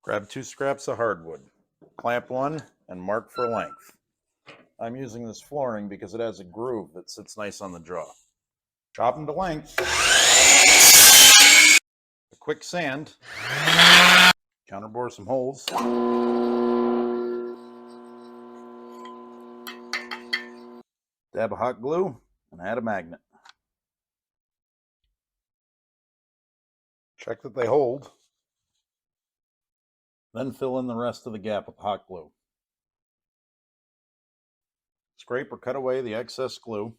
Grab 2 scraps of hardwood, clamp one, and mark for length. I'm using this flooring because it has a groove that sits nice on the jaw. Chop them to length. A quick sand. Counterbore some holes. Dab of hot glue and add a magnet. Check that they hold. Then fill in the rest of the gap with hot glue. Scrape or cut away the excess glue.